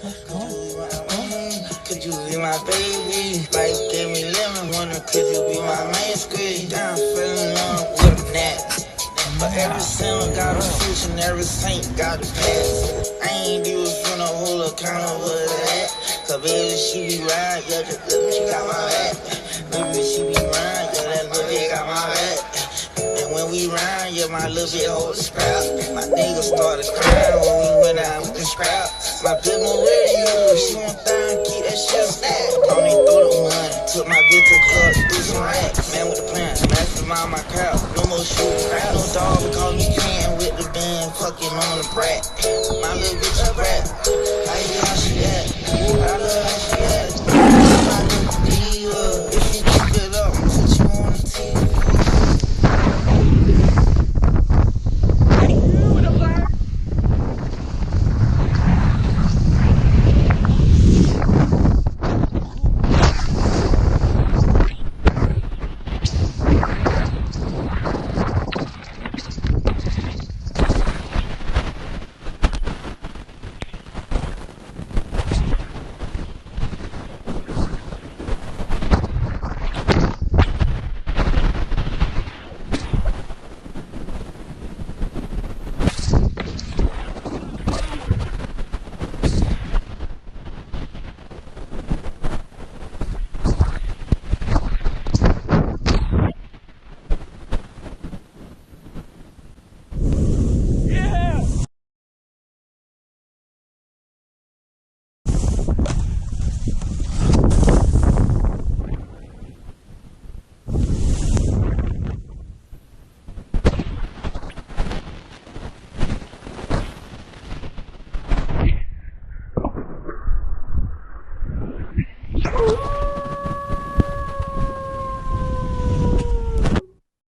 Could you be my baby? Life gave me lemon, wonder could you be my main squeeze? Down, fell in love with a gnat. But every sinner got a future and every saint got a past. I ain't even finna hold account of that. Cause baby, she be right, yeah, that little bitch got my back. Baby, she be right, yeah, that little bitch got my back. And when we ride, yeah, my little bitch hold the scrap. My nigga started crying when we went out with the scrap. My bitch more radio, she won't down, keep that shit stacked. Only throw the money, took my bitch to club, do some racks. Man with the plan, mastermind my crowd, no more shooting crap. No dog, call me can with the band, fucking on the brat. My little bitch a brat, I hear how she at, I love how she at. My little diva, if you keep it up, put you on the TV. Ooh.